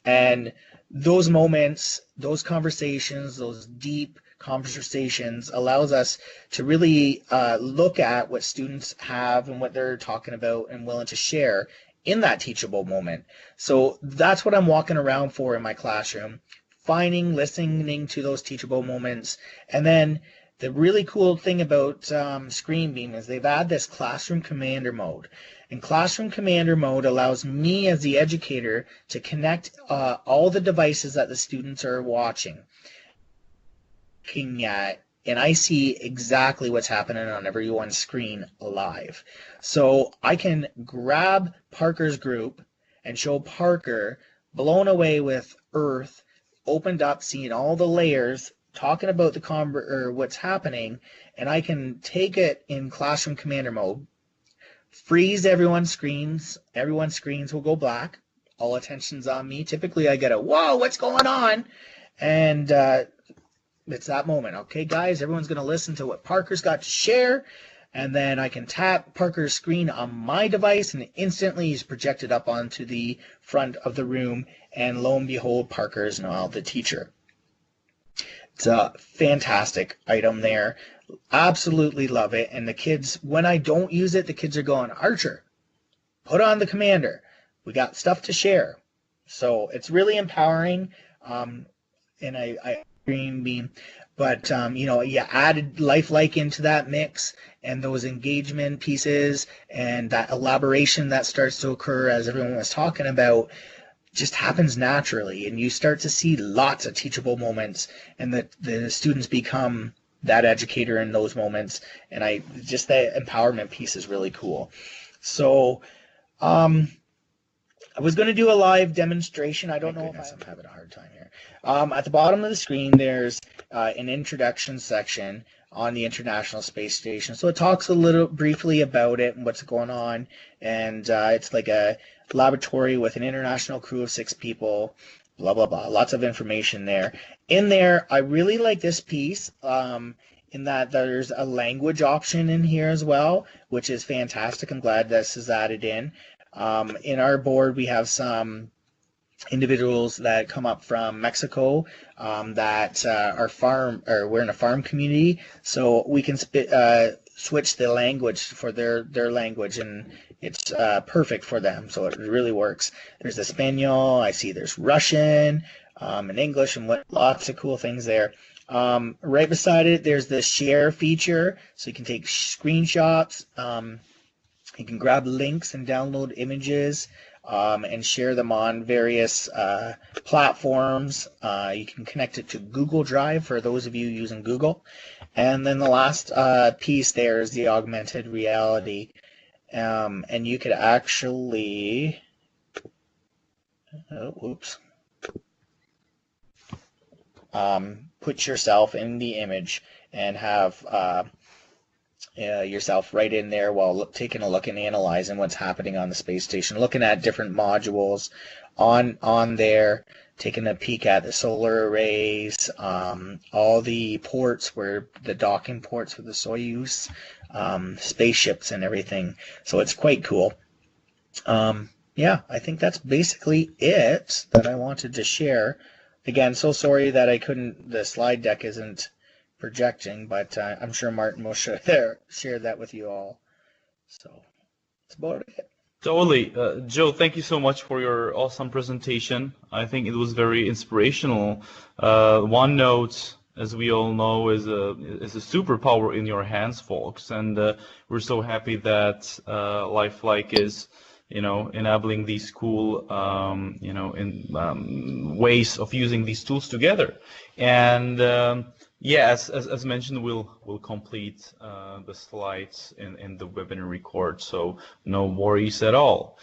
And those moments, those conversations, those deep conversations allows us to really look at what students have and what they're talking about and willing to share in that teachable moment. So that's what I'm walking around for in my classroom, finding, listening to those teachable moments. And then the really cool thing about ScreenBeam is they've added this Classroom Commander mode. And Classroom Commander mode allows me as the educator to connect all the devices that the students are watching, looking at, and I see exactly what's happening on everyone's screen live. So I can grab Parker's group and show Parker blown away with Earth, opened up, seeing all the layers, talking about the what's happening, and I can take it in Classroom Commander mode, freeze everyone's screens. Everyone's screens will go black. All attention's on me. Typically, I get a whoa, what's going on? And it's that moment. Okay, guys, everyone's going to listen to what Parker's got to share. And then I can tap Parker's screen on my device, and instantly he's projected up onto the front of the room. And lo and behold, Parker is now the teacher. It's a fantastic item there. Absolutely love it. And the kids, when I don't use it, the kids are going, Archer, put on the commander. We got stuff to share. So it's really empowering. And I ScreenBeam, but you added Lifeliqe into that mix, and those engagement pieces and that elaboration that starts to occur, as everyone was talking about, just happens naturally, and you start to see lots of teachable moments, and the students become that educator in those moments, and just that empowerment piece is really cool. So I was going to do a live demonstration. I don't know if I'm having a hard time here. At the bottom of the screen, there's an introduction section on the International Space Station. So it talks a little briefly about it and what's going on. And it's like a laboratory with an international crew of 6 people, blah, blah, blah. Lots of information there. In there, I really like this piece in that there's a language option in here as well, which is fantastic. I'm glad this is added in. In our board, we have some individuals that come up from Mexico that we're in a farm community, so we can switch the language for their language, and it's perfect for them, so it really works. There's Espanol, I see there's Russian, and English, and lots of cool things there. Right beside it, there's the share feature, so you can take screenshots. You can grab links and download images and share them on various platforms. You can connect it to Google Drive for those of you using Google. And then the last piece there is the augmented reality. And you could actually, put yourself in the image and have yourself right in there while taking a look and analyzing what's happening on the space station, looking at different modules on there, taking a peek at the solar arrays, all the ports, where the docking ports for the Soyuz spaceships and everything. So it's quite cool. Yeah, I think that's basically it that I wanted to share. Again, so sorry that the slide deck isn't projecting, but I'm sure Martin will share that with you all. So that's about it. Totally. Joe, thank you so much for your awesome presentation. I think it was very inspirational. OneNote, as we all know, is a superpower in your hands, folks, and we're so happy that Lifeliqe is enabling these cool ways of using these tools together. And Yeah, as mentioned, we'll complete the slides in the webinar record, so no worries at all.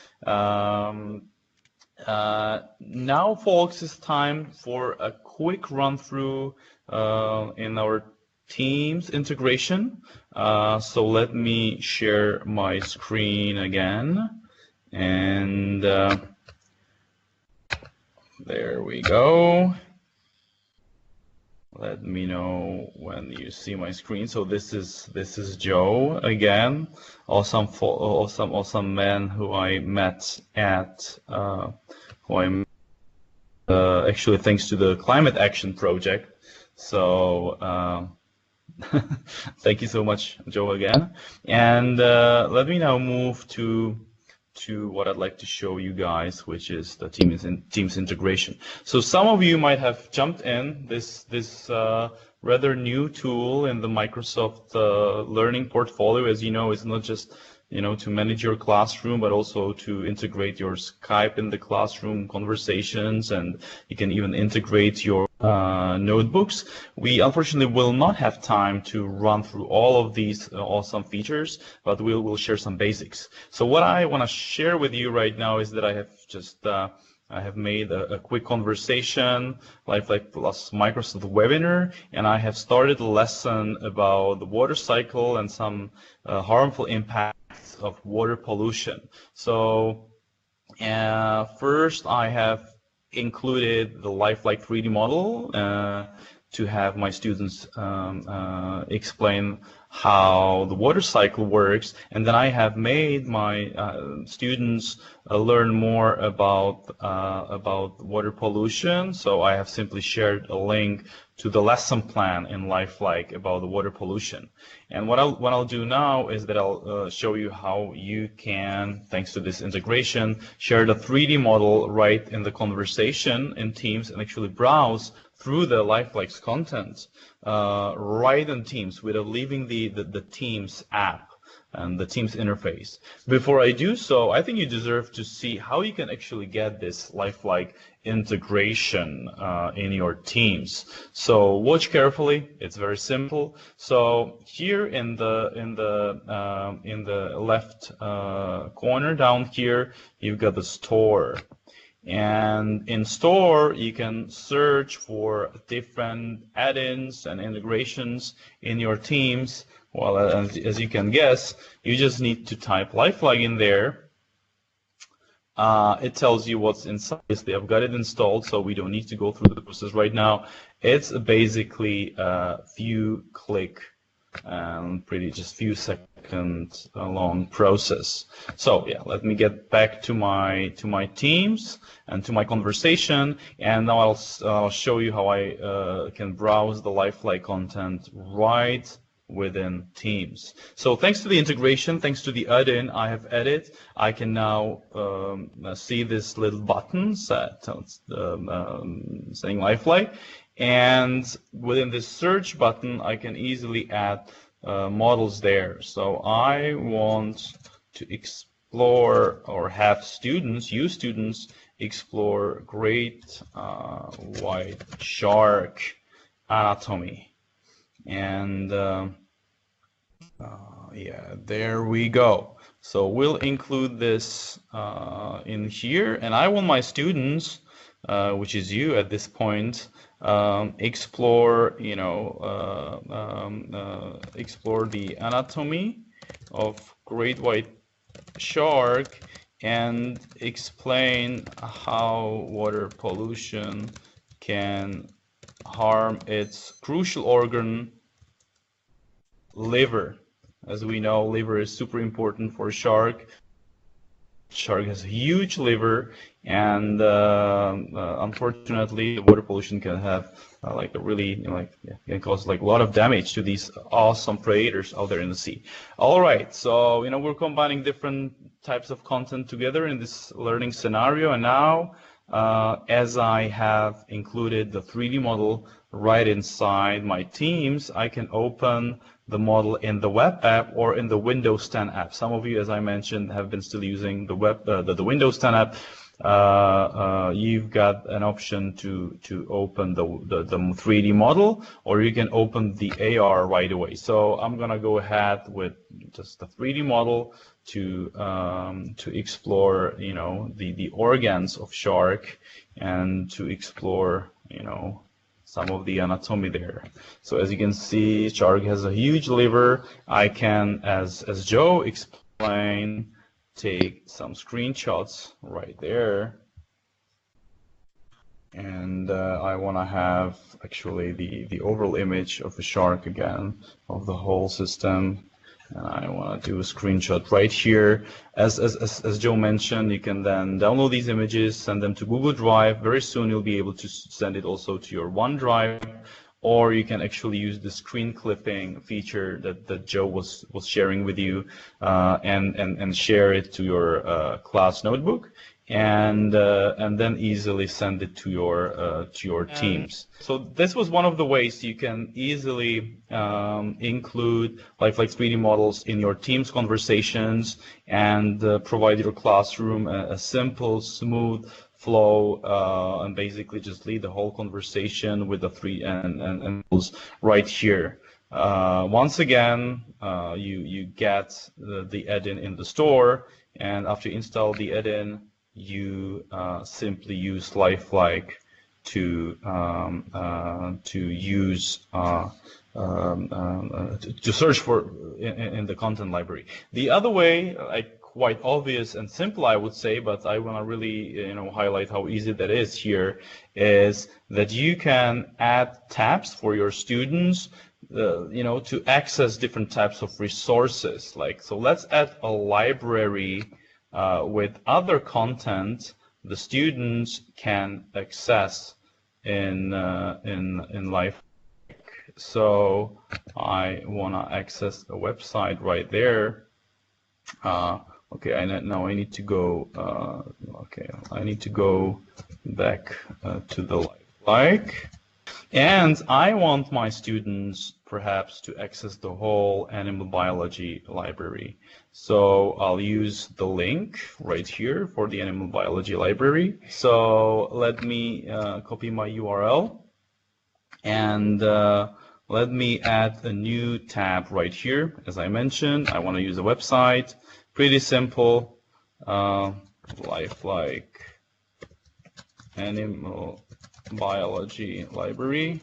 Now, folks, it's time for a quick run through in our Teams integration. So let me share my screen again, and there we go. Let me know when you see my screen. So this is Joe again, awesome man who I met at actually thanks to the Climate Action Project. So thank you so much, Joe, again. And let me now move to what I'd like to show you guys, which is the Teams integration. So some of you might have jumped in this rather new tool in the Microsoft Learning portfolio. As you know, it's not just to manage your classroom, but also to integrate your Skype in the classroom conversations, and you can even integrate your notebooks. We unfortunately will not have time to run through all of these awesome features, but we'll share some basics. So what I want to share with you right now is that I have just I have made a quick conversation, Lifeliqe plus Microsoft Webinar, and I have started a lesson about the water cycle and some harmful impacts of water pollution. So first I have included the Lifeliqe 3D model to have my students explain how the water cycle works, and then I have made my students learn more about water pollution. So I have simply shared a link to the lesson plan in Lifeliqe about the water pollution. And what I'll do now is that I'll show you how you can, thanks to this integration, share the 3D model right in the conversation in Teams and actually browse through the Lifeliqe's content right in Teams without leaving the Teams app and the Teams interface. Before I do so, I think you deserve to see how you can actually get this Lifeliqe integration in your Teams. So watch carefully. It's very simple. So here in the left corner down here, you've got the store. And in store, you can search for different add-ins and integrations in your Teams. Well, as you can guess, you just need to type Lifeliqe in there. It tells you what's inside. I've got it installed, so we don't need to go through the process right now. It's basically a few click and just few second long process. So yeah, let me get back to my Teams and to my conversation, and now I'll show you how I can browse the Lifeliqe content right within Teams. So thanks to the integration, thanks to the add-in I have added, I can now see this little button saying Lifeliqe. And within this search button, I can easily add models there. So I want to explore or have students explore great white shark anatomy. And yeah, there we go. So we'll include this in here. And I want my students, which is you at this point, explore explore the anatomy of great white shark and explain how water pollution can harm its crucial organ, liver. As we know, liver is super important for a shark. Shark has a huge liver, and unfortunately, water pollution can have like a really can cause like a lot of damage to these awesome predators out there in the sea. All right, so we're combining different types of content together in this learning scenario, and now as I have included the 3D model right inside my Teams, I can open the model in the web app or in the Windows 10 app. Some of you, as I mentioned, have been still using the Windows 10 app. you've got an option to open the 3D model, or you can open the AR right away. So I'm gonna go ahead with just the 3D model to explore, you know, the organs of shark, and to explore, you know, some of the anatomy there. So as you can see, shark has a huge liver. I can, as Joe explained, take some screenshots right there. And I want to have actually the overall image of the shark again, of the whole system. And I want to do a screenshot right here. As Joe mentioned, you can then download these images, send them to Google Drive. Very soon you'll be able to send it also to your OneDrive, or you can actually use the screen clipping feature that Joe was sharing with you, and share it to your class notebook, and then easily send it to your teams. So this was one of the ways you can easily include Lifeliqe 3D models in your team's conversations, and provide your classroom a simple, smooth flow, and basically just lead the whole conversation with the three and right here. Once again, you get the add-in in the store, and after you install the add-in, you simply use Lifeliqe to use to search for in the content library. The other way, quite obvious and simple, I would say, but I want to really, you know, highlight how easy that is here, is that you can add tabs for your students, you know, to access different types of resources. Like, so let's add a library with other content the students can access in Lifeliqe. So I want to access a website right there. Okay, now I need to go. Okay, I need to go back to the Lifeliqe, and I want my students perhaps to access the whole animal biology library. So I'll use the link right here for the animal biology library. So let me copy my URL, and let me add a new tab right here. As I mentioned, I want to use a website. Pretty simple. Lifeliqe Animal Biology Library.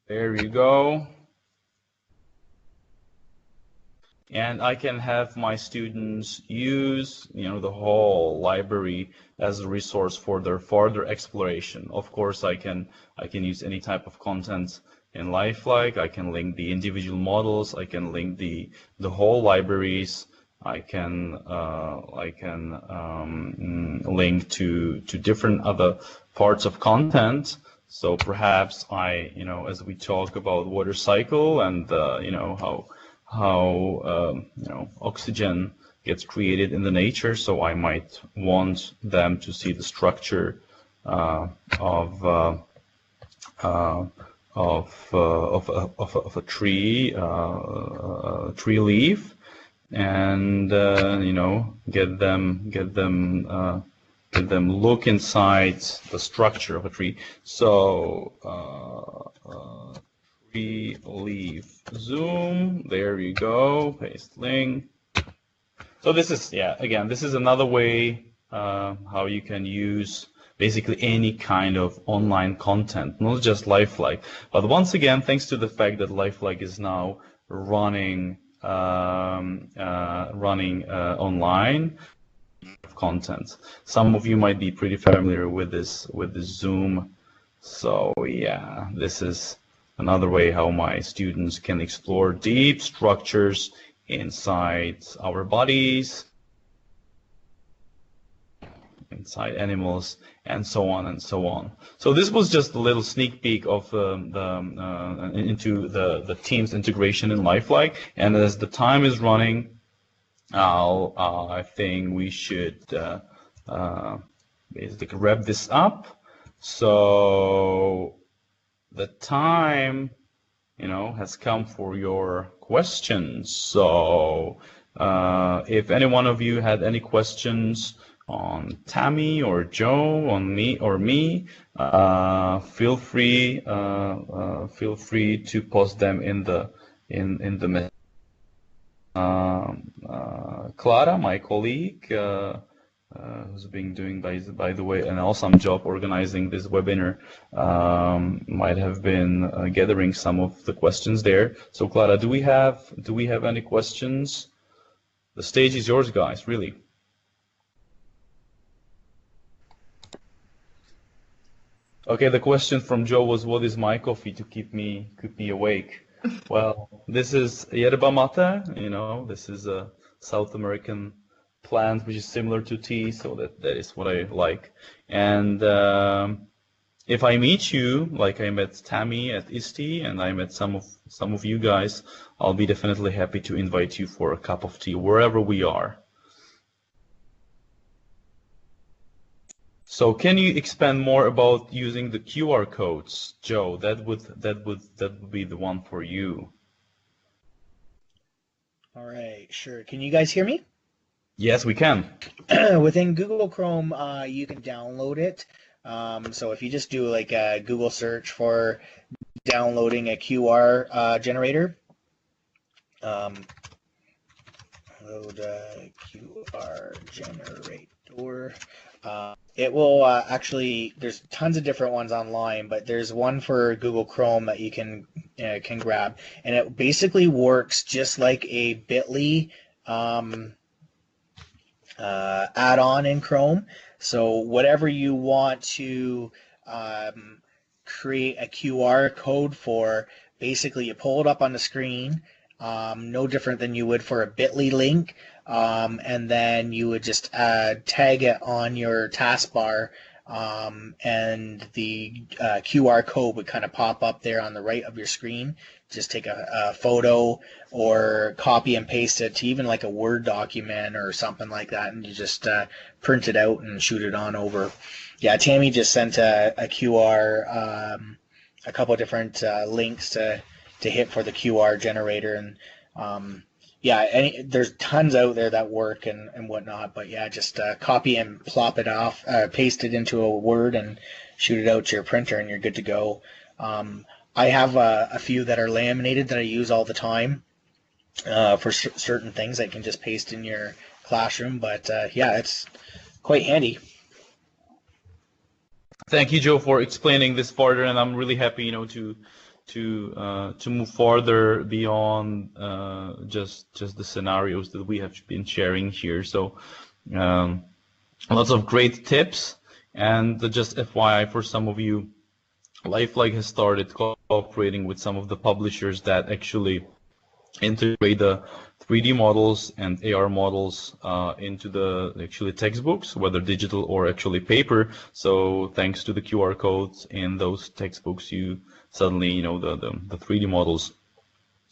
There you go. And I can have my students use, you know, the whole library as a resource for their further exploration. Of course, I can use any type of content in Lifeliqe. I can link the individual models. I can link the whole libraries. I can link to different other parts of content. So perhaps you know, as we talk about water cycle and you know, how you know, oxygen gets created in the nature, so I might want them to see the structure of a tree, tree leaf, and you know, get them look inside the structure of a tree. So tree leaf zoom, there you go, paste link. So this is, yeah, again, this is another way how you can use basically any kind of online content, not just Lifeliqe. But once again, thanks to the fact that Lifeliqe is now running online content. Some of you might be pretty familiar with this Zoom. So yeah, this is another way how my students can explore deep structures inside our bodies, inside animals, and so on and so on. So this was just a little sneak peek of into the Teams integration in Lifeliqe. And as the time is running, I think we should basically wrap this up. So the time, you know, has come for your questions. So If any one of you had any questions on Tammy or Joe, on me or me, feel free to post them in the message. Clara, my colleague, who's been doing, by the way, an awesome job organizing this webinar, might have been gathering some of the questions there. So, Clara, do we have any questions? The stage is yours, guys, really. Okay, the question from Joe was, what is my coffee to keep me awake? Well, this is yerba mate, this is a South American plant which is similar to tea, so that is what I like. And if I meet you, like I met Tammy at ISTE, and I met some of you guys, I'll be definitely happy to invite you for a cup of tea wherever we are. So can you expand more about using the QR codes, Joe? That would be the one for you. All right, sure. Can you guys hear me? Yes, we can. Within Google Chrome, you can download it. So if you just do like a Google search for downloading a QR generator, load QR generator. It will actually, there's tons of different ones online, but there's one for Google Chrome that you can grab, and it basically works just like a Bitly add-on in Chrome. So whatever you want to create a QR code for, basically you pull it up on the screen, no different than you would for a Bitly link, and then you would just tag it on your taskbar, and the QR code would kind of pop up there on the right of your screen. Just take a photo or copy and paste it to even like a Word document or something like that, and you just print it out and shoot it on over. Yeah, Tammy just sent a QR, a couple of different links to hit for the QR generator, and yeah, there's tons out there that work and whatnot, but yeah, just copy and plop it off, paste it into a Word and shoot it out to your printer, and you're good to go. I have a few that are laminated that I use all the time for certain things I can just paste in your classroom, but yeah, it's quite handy. Thank you, Joe, for explaining this further, and I'm really happy, to move farther beyond just the scenarios that we have been sharing here. So lots of great tips, and just FYI for some of you, Lifeliqe has started cooperating with some of the publishers that actually integrate the 3D models and AR models into the actually textbooks, whether digital or actually paper. So thanks to the QR codes in those textbooks, you suddenly, the 3D models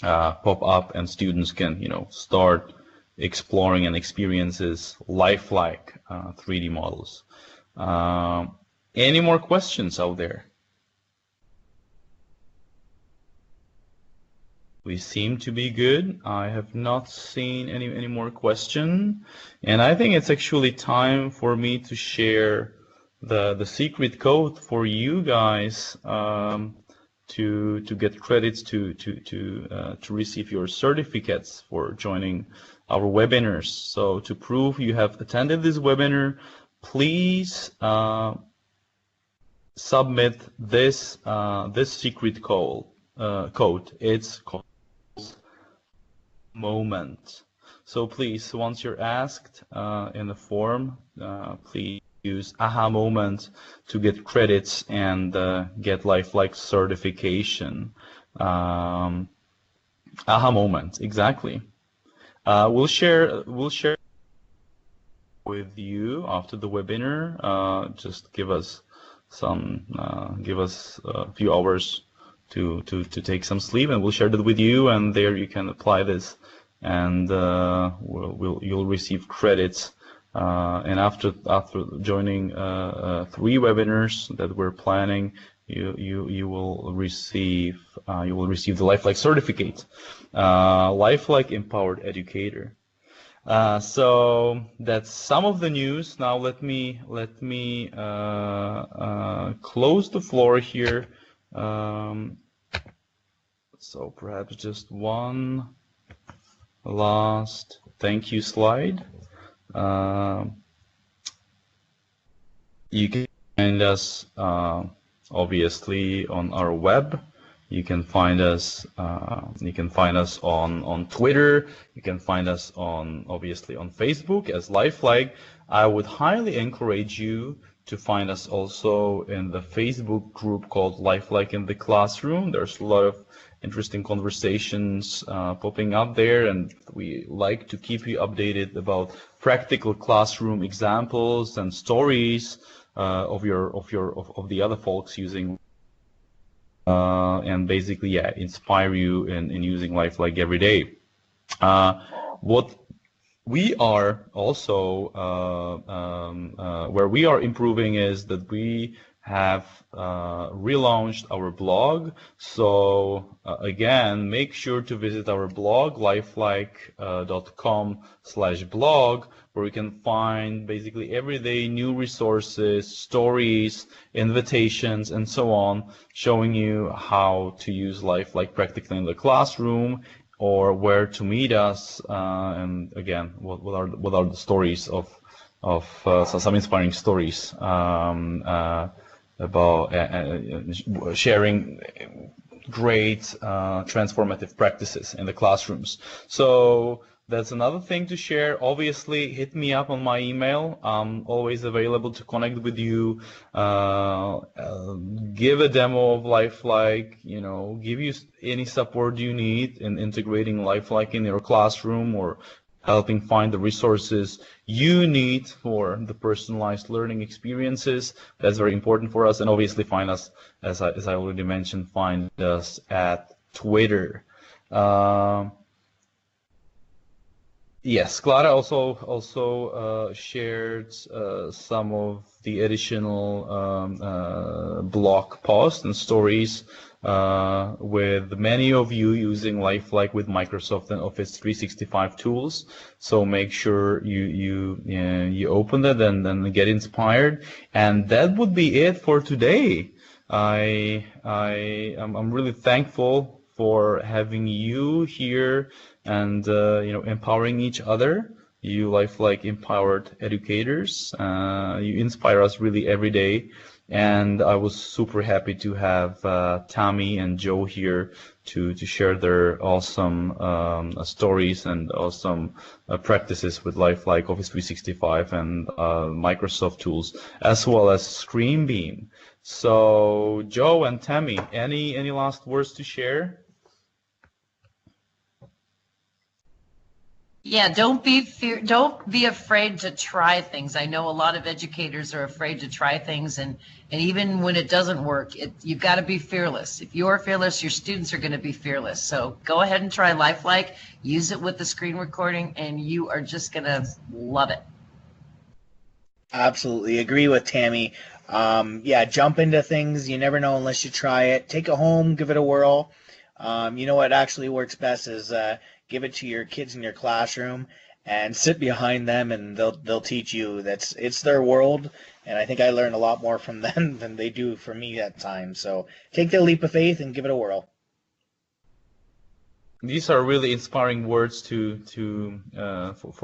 pop up, and students can, start exploring and experiences lifelike 3D models. Any more questions out there? We seem to be good. I have not seen any more question, and I think it's actually time for me to share the secret code for you guys to get credits to receive your certificates for joining our webinars. So to prove you have attended this webinar, please submit this secret code. It's called moment. So please, once you're asked in the form, please use aha moment to get credits and get Lifeliqe certification. Aha moment, exactly. We'll share with you after the webinar. Just give us a few hours to take some sleep, and we'll share that with you, and there you can apply this, and you'll receive credits. And after joining 3 webinars that we're planning, you will receive the Lifeliqe certificate, Lifeliqe Empowered Educator. So that's some of the news. Now let me close the floor here. So perhaps just one last thank you slide. You can find us obviously on our web. You can find us on Twitter. You can find us obviously on Facebook as Lifeliqe. I would highly encourage you to find us also in the Facebook group called Lifeliqe in the Classroom. There's a lot of interesting conversations popping up there, and we like to keep you updated about practical classroom examples and stories of the other folks using and basically, yeah, inspire you in using Lifeliqe every day. What we are also where we are improving is that we have relaunched our blog. So again, make sure to visit our blog, lifeliqe.com/blog, where you can find basically everyday new resources, stories, invitations, and so on, showing you how to use Lifeliqe practically in the classroom, or where to meet us, and again, what are the stories of some inspiring stories about sharing great transformative practices in the classrooms. So that's another thing to share. Obviously, hit me up on my email. I'm always available to connect with you, give a demo of Lifeliqe, give you any support you need in integrating Lifeliqe in your classroom, or helping find the resources you need for the personalized learning experiences. That's very important for us. And obviously find us, as I already mentioned, find us at Twitter. Yes, Clara also shared some of the additional blog posts and stories with many of you using Lifeliqe with Microsoft and Office 365 tools. So make sure you open it and then get inspired. And that would be it for today. I'm really thankful for having you here and empowering each other. You Lifeliqe empowered educators. You inspire us really every day. And I was super happy to have Tammy and Joe here to share their awesome stories and awesome practices with Lifeliqe, Office 365, and Microsoft tools, as well as ScreenBeam. So, Joe and Tammy, any last words to share? Yeah, don't be afraid to try things. I know a lot of educators are afraid to try things, and even when it doesn't work, you've got to be fearless. If you're fearless, your students are going to be fearless. So go ahead and try Lifeliqe, use it with the screen recording, and you are just going to love it. Absolutely agree with Tammy. Yeah, jump into things. You never know unless you try it. Take it home, give it a whirl. You know what actually works best is give it to your kids in your classroom and sit behind them, and they'll teach you. It's their world, and I think I learn a lot more from them than they do from me at times. So take the leap of faith and give it a whirl. These are really inspiring words for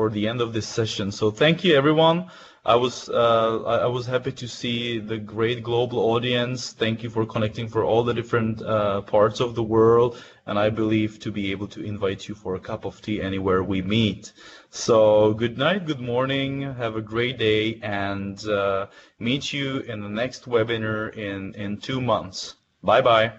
the end of this session. So thank you, everyone. I was happy to see the great global audience. Thank you for connecting for all the different parts of the world, and I believe to be able to invite you for a cup of tea anywhere we meet. So good night, good morning, have a great day, and meet you in the next webinar in 2 months. Bye bye.